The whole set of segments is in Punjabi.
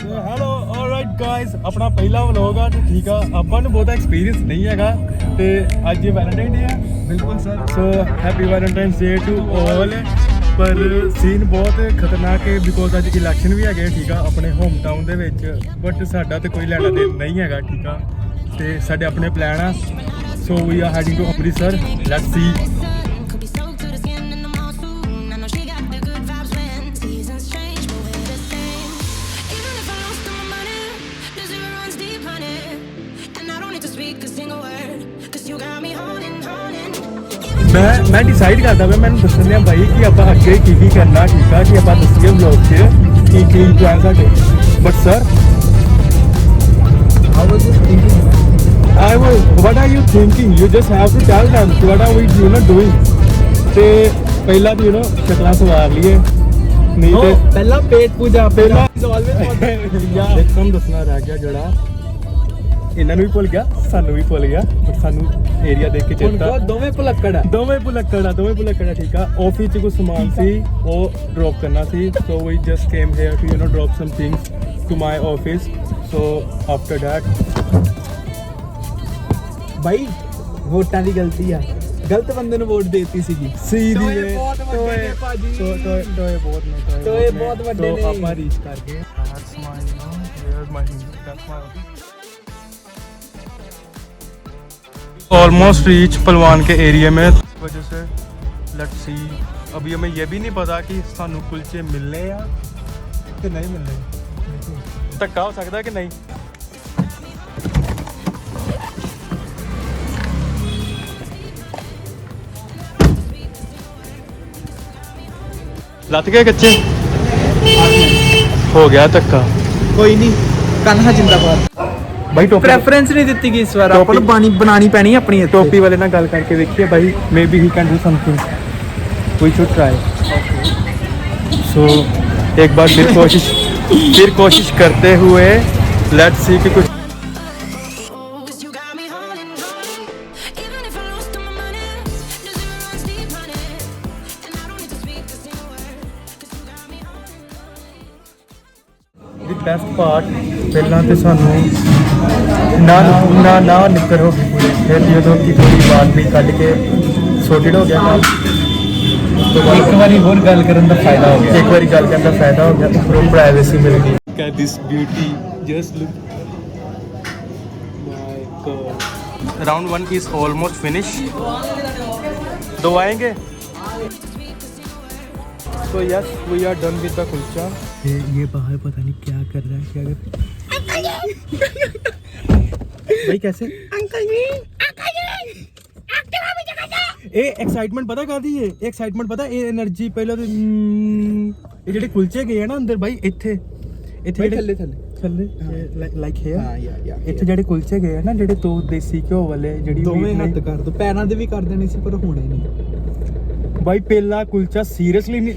ਹੈਲੋ ਆਲਰਾਈਟ ਗਾਇਸ, ਆਪਣਾ ਪਹਿਲਾ ਵਲੌਗ ਆ ਤੇ ਠੀਕ ਆ, ਆਪਾਂ ਨੂੰ ਬਹੁਤਾ ਐਕਸਪੀਰੀਅੰਸ ਨਹੀਂ ਹੈਗਾ ਤੇ ਅੱਜ ਵੈਲੈਂਟਾਈਨ ਡੇ ਆ। ਬਿਲਕੁਲ sir. So happy Valentines day to all. ਪਰ ਸੀਨ ਬਹੁਤ ਖਤਰਨਾਕ ਹੈ ਬਿਕੋਜ਼ ਅੱਜ ਇਲੈਕਸ਼ਨ ਵੀ ਹੈਗੇ ਠੀਕ ਆ ਆਪਣੇ ਹੋਮ ਟਾਊਨ ਦੇ ਵਿੱਚ, ਬਟ ਸਾਡਾ ਤੇ ਕੋਈ ਲੈਣਾ ਦੇਣ ਨਹੀਂ ਹੈਗਾ ਠੀਕ ਆ, ਤੇ ਸਾਡੇ ਆਪਣੇ ਪਲਾਨ ਆ। So we are heading to Amritsar, let's see. मैं डिसाइड करता मैं मैंने दसने भाई कि आप अगे की करना ठीक है कि आप दसिए ब्लॉग च की प्लान साडे। But sir what are you thinking? You just have to tell them what are we doing. ते पहला तो शक्ल सवार लिए नहीं तो पहला पेट पूजा पहला एकदम दसना रह गया जड़ा इन्होंने भी भुल गया, सानू भी भुल गया, बट सानू एरिया देख के चेता दोवें भुलक्कड़ ठीक है। ऑफिस च कुछ सामान सी वो ड्रॉप करना सी, so we just came here to drop some things to my office. So after that भाई वोटां दी गलती आ, गलत बंदे ने वोट देती सीगी। सीधी टोए बहुत वड्डे ने। ਆਪਾਂ ਰੀਚ ਕਰ ਗਏ ऑलमोस्ट रीच पलवान के एरिया में। इस वजह से लेट्स सी, अभी हमें यह भी नहीं पता कि सानू कुलचे मिलने या कि नहीं मिलने, धक्का हो सकता है कि नहीं। लत गए कच्चे हो गया धक्का, कोई नहीं, कान्हा जिंदाबाद। भाई टोपी प्रेफरेंस नहीं ਦਿੱਤੀ ਗਈ ਇਸ ਵਾਰ, ਆਪਾਂ ਨੂੰ ਬਣਾਣੀ ਪੈਣੀ ਆਪਣੀ ਇੱਥੇ। टोपी वाले ना गल करके देखिए भाई, maybe he can do something, we should try. So एक बार फिर कोशिश करते हुए लेट्स सी कि कुछ द बेस्ट पार्ट ਪਹਿਲਾਂ ਤੇ ਸਾਨੂੰ ਨਾ ਨਿਕਰ ਹੋ ਗਈ ਪੂਰੀ, ਫਿਰ ਜਦੋਂ ਕਿ ਥੋੜੀ ਬਾਤ ਵੀ ਕੱਢ ਕੇ ਸੋਰਟਡ ਹੋ ਗਿਆ ਕੰਮ। ਇੱਕ ਵਾਰੀ ਹੋਰ ਗੱਲ ਕਰਨ ਦਾ ਫਾਇਦਾ ਹੋ ਗਿਆ, ਇੱਕ ਵਾਰੀ ਗੱਲ ਕਰਨ ਦਾ ਫਾਇਦਾ ਹੋ ਗਿਆ, ਉੱਪਰੋਂ ਪ੍ਰਾਈਵੇਸੀ ਮਿਲ ਗਈ। ਕਾ this beauty just look my god. Round 1 is almost finish, दो आएंगे। तो yes we are done with the kulcha. ये बाहर पता नहीं क्या कर रहा है, क्या कर भाई कैसे अंकल जी ए एक्साइटमेंट पता कर दी है, एक्साइटमेंट पता ए एनर्जी पहले तो ये ਜਿਹੜੇ ਕੁਲਚੇ ਗਏ ਆ ਨਾ ਅੰਦਰ ਬਾਈ, ਇੱਥੇ ਥੱਲੇ ਲਾਈਕ ਹੇਅਰ। ਹਾਂ ਯਾ ਇੱਥੇ ਜਿਹੜੇ ਕੁਲਚੇ ਗਏ ਆ ਨਾ, ਜਿਹੜੇ ਦੋ ਦੇਸੀ ਘਿਓ ਵਾਲੇ, ਜਿਹੜੀ ਦੋਵੇਂ ਹੱਥ ਕਰ ਦੋ, ਪੈਰਾਂ ਦੇ ਵੀ ਕਰ ਦੇਣੀ ਸੀ ਪਰ ਹੋਣੇ ਨਹੀਂ ਭਾਈ। ਪਹਿਲਾ ਕੁਲਚਾ ਸੀਰੀਅਸਲੀ ਨਹੀਂ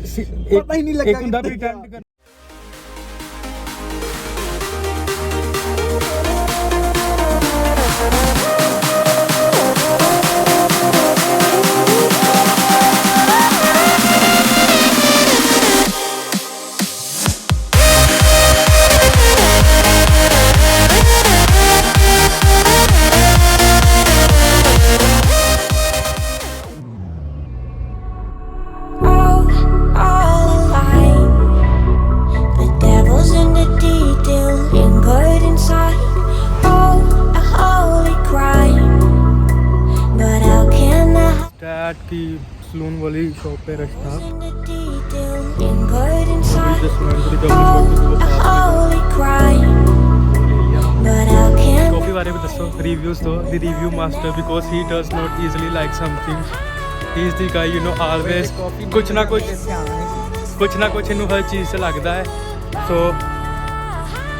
ਪਤਾ ਹੀ ਨਹੀਂ ਲੱਗਾ ਇੱਕ ਹੁੰਦਾ ਪ੍ਰੀਟੈਂਡ। की सलून वाली शॉप पे रश था, कॉफी बारे में दसो, रिव्यूज दो। The review master because he does not easily like something, he is the guy always कुछ ना कुछ इन्हों हर चीज़ से लगता है। सो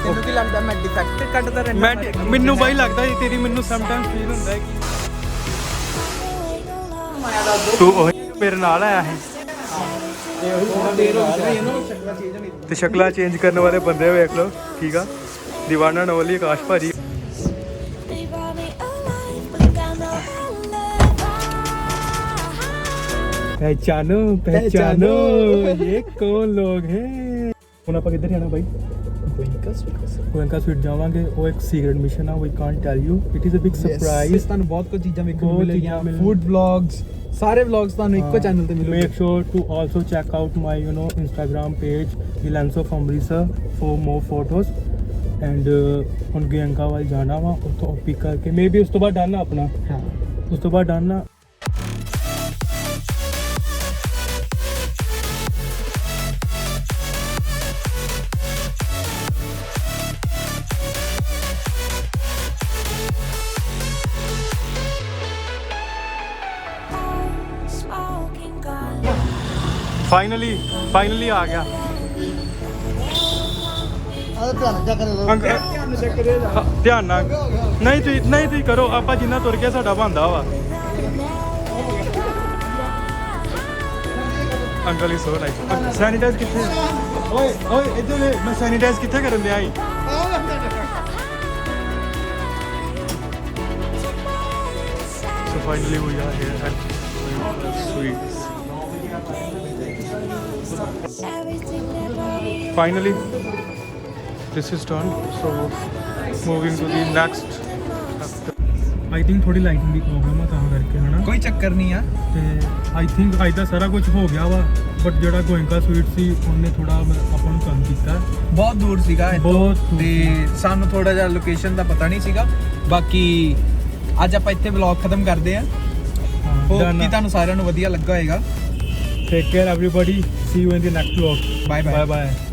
ਤੈਨੂੰ ਕੀ ਲੱਗਦਾ ਮੈਂ ਡਿਫੈਕਟ ਕੱਢਦਾ ਰਹਿਣਾ? ਮੈਨੂੰ ਬਾਈ ਲੱਗਦਾ ਹੈ ਤੇਰੀ, ਮੈਨੂੰ ਸਮਟਾਈਮਸ ਫੀਲ ਹੁੰਦਾ ਹੈ ਕਿ ਤੂੰ ਮੇਰੇ ਨਾਲ ਆਇਆ ਹੈ ਤੇ ਸ਼ਕਲਾਂ ਚੇਂਜ ਕਰਨ ਵਾਲੇ ਬੰਦੇ ਵੇਖ ਲਓ ਠੀਕ ਆ। ਦੀਵਾਨਾ ਨਵਲੀ ਆਕਾਸ਼ ਭਾਜੀ, पहचानो ये कौन लोग हैं। ਹੁਣ ਆਪਾਂ ਕਿੱਧਰ ਜਾਣਾ ਬਾਈ? ਗੋਇੰਕਾ ਸਵੀਟ ਜਾਵਾਂਗੇ। ਉਹ ਇੱਕ ਸੀਕ੍ਰੇਟ ਮਿਸ਼ਨ ਆ, we can't tell you, it is a big surprise. ਤੁਹਾਨੂੰ ਬਹੁਤ ਕੁਝ ਚੀਜ਼ਾਂ ਵੇਖਣ ਨੂੰ ਬਹੁਤ ਮਿਲਣਗੀਆਂ, ਚੀਜ਼ਾਂ ਮਿਲਣ- ਫੂਡ ਵਲੌਗਸ, ਸਾਰੇ ਵਲੌਗਸ ਤੁਹਾਨੂੰ ਇੱਕੋ ਚੈਨਲ ਤੇ ਮਿਲਣਗੇ। Make sure to also check out my Instagram page ਇਲੈਂਸੋ from Amritsar for more photos. And ਹੁਣ ਗੋਇੰਕਾ ਵੱਲ ਜਾਣਾ ਵਾ, ਉੱਥੋਂ ਪਿਕ ਕਰਕੇ ਮੇਬੀ ਉਸ ਤੋਂ ਬਾਅਦ ਡਨ ਆ ਆਪਣਾ, ਹਾਂ ਉਸ ਤੋਂ ਬਾਅਦ ਡਨ ਆ। ਫਾਈਨਲੀ ਆ ਗਿਆ। ਧਿਆਨ ਨਾਲ ਨਹੀਂ ਤੁਸੀਂ ਕਰੋ, ਆਪਾਂ ਜਿੰਨਾ ਤੁਰ ਗਿਆ ਸਾਡਾ ਬਣਦਾ ਵਾ। ਅੰਕਲ ਹੀ ਸੋ ਨਾਈਸ। ਸੈਨੀਟਾਈਜ਼ ਕਿੱਥੇ? ਓਏ ਇੱਧਰ ਵੇ, ਮੈਂ ਸੈਨੀਟਾਈਜ਼ ਕਿੱਥੇ ਕਰਨ ਦਿਆ ਸੀ? So finally we are here at Sweets. Finally this is done, so moving to the next. I think ਥੋੜੀ ਲਾਈਟਿੰਗ ਦੀ ਪ੍ਰੋਬਲਮ ਆ ਤਾਂ ਕਰਕੇ ਹਨਾ, ਕੋਈ ਚੱਕਰ ਨਹੀਂ ਆ। ਤੇ ਆਈ ਥਿੰਕ ਅੱਜ ਦਾ ਸਾਰਾ ਕੁਝ ਹੋ ਗਿਆ ਵਾ, ਬਟ ਜਿਹੜਾ ਗੋਇੰਕਾ ਸਵੀਟ ਸੀ ਉਹਨੇ ਥੋੜਾ ਆਪਾਂ ਨੂੰ ਕੰਮ ਕੀਤਾ। ਬਹੁਤ ਦੂਰ ਸੀਗਾ ਇੱਥੋਂ, ਬਹੁਤ ਦੂਰ ਤੇ ਸਾਨੂੰ ਥੋੜਾ ਜਿਹਾ ਲੋਕੇਸ਼ਨ ਦਾ ਪਤਾ ਨਹੀਂ ਸੀਗਾ। ਬਾਕੀ ਅੱਜ ਆਪਾਂ ਇੱਥੇ ਵਲੌਗ ਖਤਮ ਕਰਦੇ ਆਂ। ਹੋਪ ਕਿ ਤੁਹਾਨੂੰ ਸਾਰਿਆਂ ਨੂੰ ਵਧੀਆ ਲੱਗਾ ਹੋਏਗਾ। Take care everybody, see you in the next vlog. Bye bye. Bye bye.